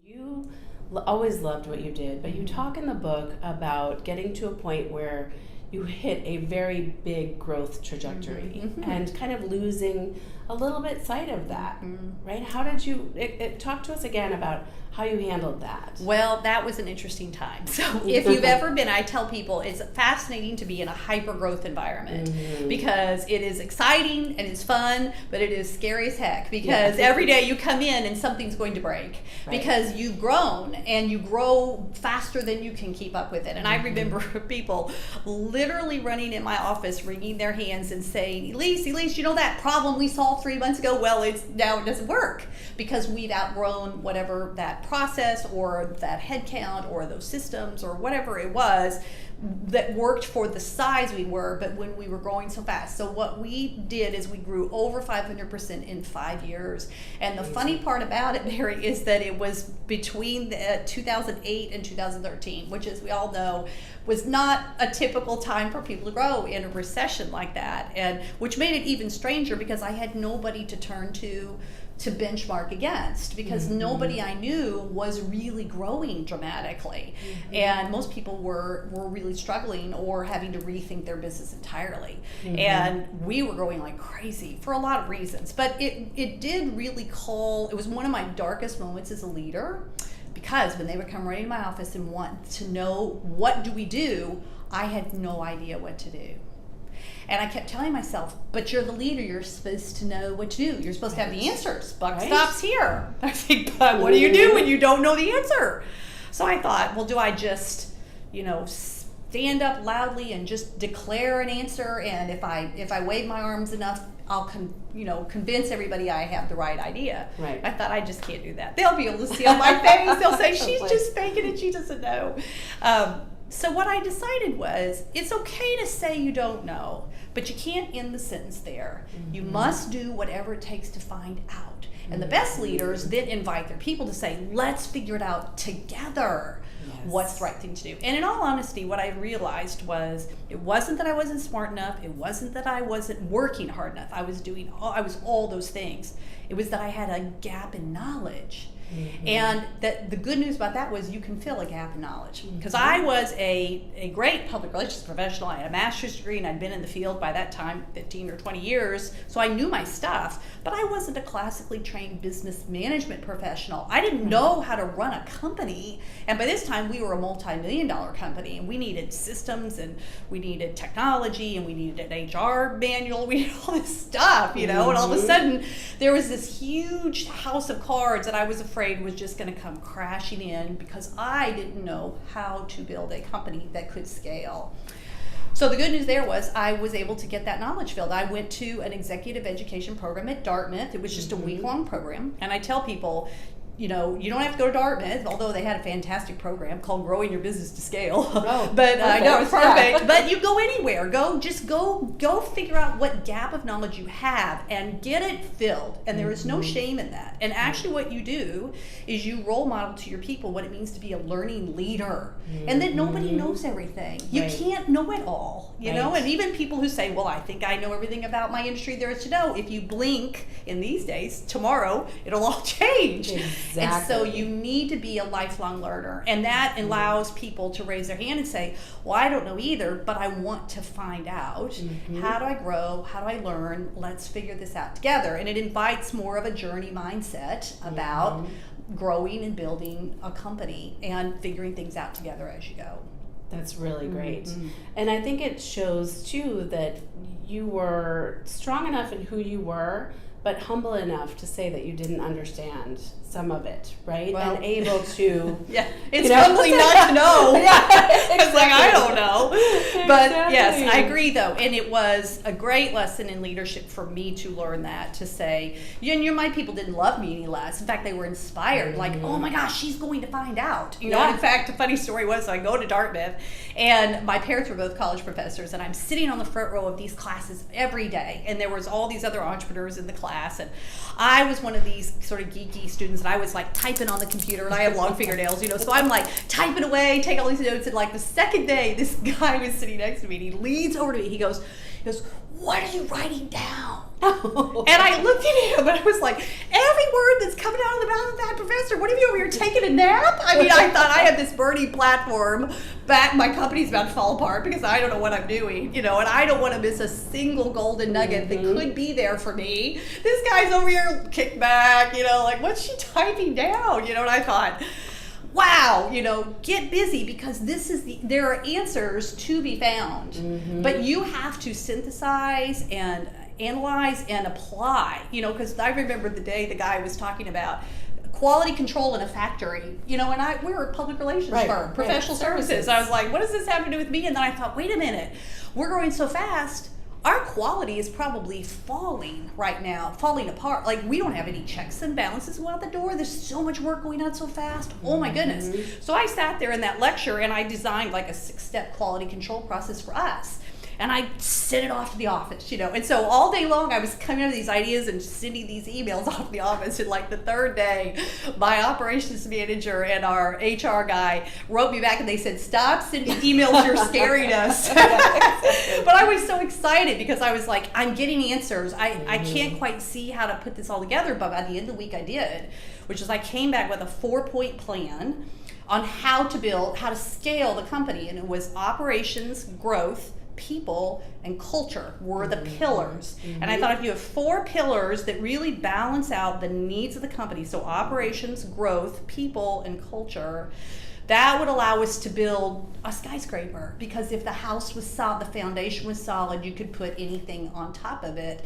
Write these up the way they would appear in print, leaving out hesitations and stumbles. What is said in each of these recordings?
You always loved what you did, but you talk in the book about getting to a point where you hit a very big growth trajectory and kind of losing a little bit sight of that, right? How did you, talk to us again about how you handled that. Well, that was an interesting time. So if you've ever been, I tell people it's fascinating to be in a hyper growth environment because it is exciting and it's fun, but it is scary as heck because every day you come in and something's going to break because you've grown and you grow faster than you can keep up with it. And I remember people literally running in my office, wringing their hands and saying, Elise, you know that problem we solved 3 months ago? Well, now it doesn't work because we've outgrown whatever that process or that headcount or those systems or whatever it was that worked for the size we were, but when we were growing so fast. So what we did is we grew over 500% in 5 years. And the funny part about it, Mary, is that it was between 2008 and 2013, which, as we all know, was not a typical time for people to grow in a recession like that, and which made it even stranger because I had nobody to turn to benchmark against because nobody I knew was really growing dramatically. And most people were really struggling or having to rethink their business entirely. And we were growing like crazy for a lot of reasons. But it did really it was one of my darkest moments as a leader because when they would come right in my office and want to know what do we do, I had no idea what to do. And I kept telling myself, but you're the leader. You're supposed to know what to do. You're supposed to have the answers. Buck stops here. I think, but what do you do when you don't know the answer? So I thought, well, do I just, stand up loudly and just declare an answer? And if I wave my arms enough, I'll convince everybody I have the right idea. Right. I thought I just can't do that. They'll be able to see on my face. They'll say, she's just faking it. She doesn't know. So what I decided was, it's okay to say you don't know, but you can't end the sentence there. You must do whatever it takes to find out. And the best leaders then invite their people to say, let's figure it out together. What's the right thing to do? And in all honesty, what I realized was it wasn't that I wasn't smart enough. It wasn't that I wasn't working hard enough. I was all those things. It was that I had a gap in knowledge. And that the good news about that was you can fill a gap in knowledge. Because I was a great public relations professional. I had a master's degree and I'd been in the field by that time 15 or 20 years. So I knew my stuff, but I wasn't a classically trained business management professional. I didn't know how to run a company. And by this time we were a multi-million-dollar company and we needed systems and we needed technology and we needed an HR manual. We needed all this stuff, and all of a sudden there was this huge house of cards that I was afraid was just going to come crashing in because I didn't know how to build a company that could scale. So the good news there was I was able to get that knowledge filled. I went to an executive education program at Dartmouth. It was just a week-long program. And I tell people, you don't have to go to Dartmouth, although they had a fantastic program called Growing Your Business to Scale. Oh, but I know it's perfect. Yeah. But you go anywhere. Go figure out what gap of knowledge you have and get it filled. And there is no shame in that. And actually what you do is you role model to your people what it means to be a learning leader. And that nobody knows everything. You can't know it all, know? And even people who say, well, I think I know everything about my industry there is to know. If you blink in these days, tomorrow, it'll all change. Exactly. And so you need to be a lifelong learner. And that allows people to raise their hand and say, well, I don't know either, but I want to find out. How do I grow? How do I learn? Let's figure this out together. And it invites more of a journey mindset about growing and building a company and figuring things out together as you go. That's really great. And I think it shows, too, that you were strong enough in who you were, but humble enough to say that you didn't understand some of it, right? Well, and able to... it's humbling not to know. It's like, I don't know. But Exactly. yes, I agree, though. And it was a great lesson in leadership for me to learn that, to say, my people didn't love me any less. In fact, they were inspired. Like, oh my gosh, she's going to find out. And in fact, a funny story was, I go to Dartmouth, and my parents were both college professors, and I'm sitting on the front row of these classes every day. And there was all these other entrepreneurs in the class, and I was one of these sort of geeky students, and I was like typing on the computer, and I have long fingernails, so I'm like typing away, taking all these notes, and like the second day, this guy was sitting next to me, and he leans over to me, he goes, what are you writing down? And I looked at him and I was like, every the word that's coming out of the mouth of that professor? What are you over here taking a nap? I mean, I thought I had this burning platform. My company's about to fall apart because I don't know what I'm doing, and I don't want to miss a single golden nugget that could be there for me. This guy's over here kicked back, like, what's she typing down? And I thought, wow, get busy, because there are answers to be found, but you have to synthesize and analyze and apply, because I remember the day the guy was talking about quality control in a factory, and we're a public relations firm, professional services. I was like, what does this have to do with me? And then I thought, wait a minute, we're growing so fast, our quality is probably falling right now, falling apart. Like, we don't have any checks and balances going out the door. There's so much work going on so fast. Oh my goodness. So I sat there in that lecture and I designed like a 6-step quality control process for us. And I sent it off to the office, And so all day long I was coming up with these ideas and sending these emails off to the office. And like the third day, my operations manager and our HR guy wrote me back and they said, stop sending emails, you're scaring us. But I was so excited because I was like, I'm getting answers. I can't quite see how to put this all together, but by the end of the week I did, which is I came back with a 4-point plan on how to scale the company. And it was operations, growth, people, and culture were the pillars. And I thought if you have 4 pillars that really balance out the needs of the company, so operations, growth, people, and culture, that would allow us to build a skyscraper, because if the house was solid, the foundation was solid, you could put anything on top of it.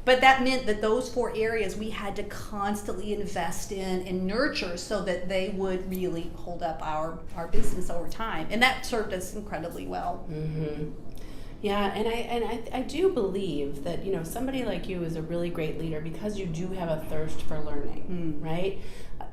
But that meant that those 4 areas we had to constantly invest in and nurture so that they would really hold up our business over time. And that served us incredibly well. Yeah, and I do believe that, somebody like you is a really great leader because you do have a thirst for learning, right?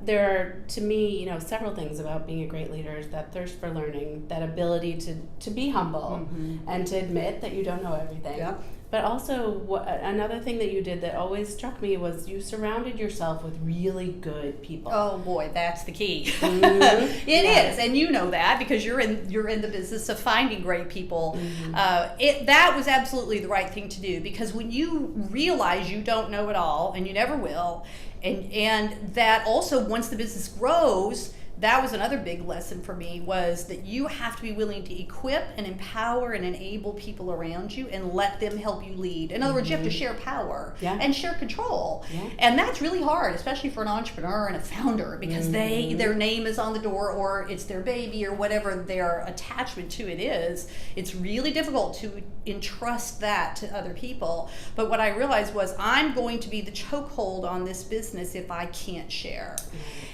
There are, to me, several things about being a great leader is that thirst for learning, that ability to be humble and to admit that you don't know everything. Yep. But also, another thing that you did that always struck me was you surrounded yourself with really good people. Oh boy, that's the key. It is, and you know that because you're in the business of finding great people. That was absolutely the right thing to do, because when you realize you don't know it all, and you never will, and that also once the business grows, that was another big lesson for me, was that you have to be willing to equip and empower and enable people around you and let them help you lead. In other words, you have to share power and share control. And that's really hard, especially for an entrepreneur and a founder, because their name is on the door, or it's their baby, or whatever their attachment to it is. It's really difficult to entrust that to other people. But what I realized was, I'm going to be the chokehold on this business if I can't share.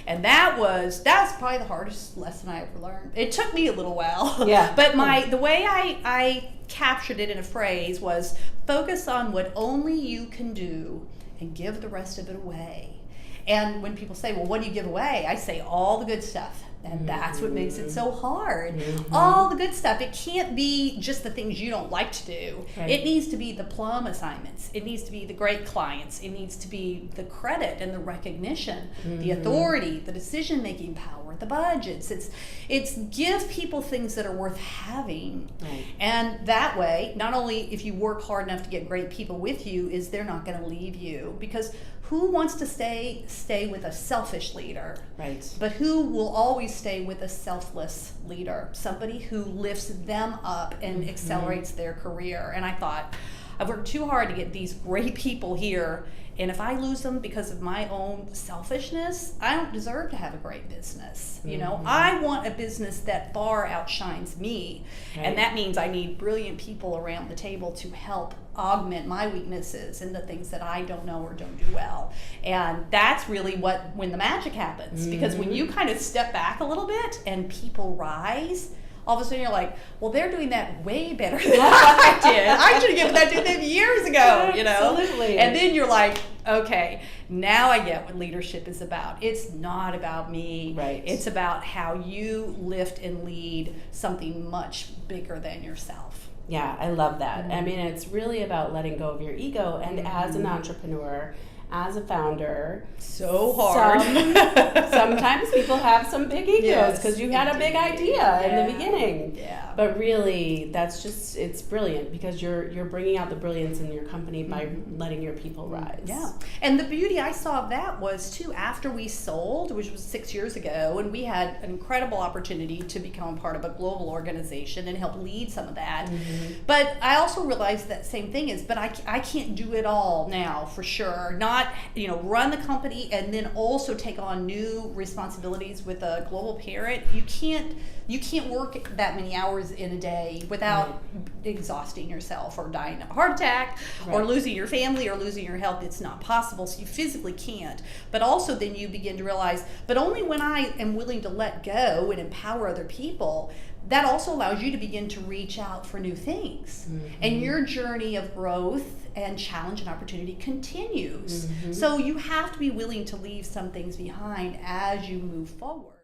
And that's probably the hardest lesson I ever learned. It took me a little while. But the way I captured it in a phrase was, focus on what only you can do and give the rest of it away. And when people say, well, what do you give away? I say all the good stuff. And that's what makes it so hard. All the good stuff. It can't be just the things you don't like to do. It needs to be the plum assignments. It needs to be the great clients. It needs to be the credit and the recognition, the authority, the decision-making power, the budgets. It's give people things that are worth having. And that way, not only if you work hard enough to get great people with you, is they're not going to leave you. Because who wants to stay with a selfish leader? But who will always stay with a selfless leader? Somebody who lifts them up and accelerates their career. And I thought, I've worked too hard to get these great people here, and if I lose them because of my own selfishness, I don't deserve to have a great business. I want a business that far outshines me. And that means I need brilliant people around the table to help augment my weaknesses and the things that I don't know or don't do well. And that's really when the magic happens. Because when you kind of step back a little bit and people rise, all of a sudden you're like, well, they're doing that way better than I did. I should have given that to them years ago, Absolutely. And then you're like, okay, now I get what leadership is about. It's not about me. It's about how you lift and lead something much bigger than yourself. Yeah, I love that. I mean, it's really about letting go of your ego. And as an entrepreneur, as a founder, so hard. Sometimes people have some big egos because you had a big idea in the beginning. Yeah. But really, that's just, it's brilliant because you're bringing out the brilliance in your company by letting your people rise. Yeah. And the beauty I saw of that was, too, after we sold, which was 6 years ago, and we had an incredible opportunity to become part of a global organization and help lead some of that. But I also realized that same thing is, but I can't do it all now, for sure. Not, run the company and then also take on new responsibilities with a global parent. You can't work that many hours in a day without exhausting yourself or dying of a heart attack or losing your family or losing your health. It's not possible, so you physically can't. But also then you begin to realize, but only when I am willing to let go and empower other people, that also allows you to begin to reach out for new things. And your journey of growth and challenge and opportunity continues. So you have to be willing to leave some things behind as you move forward.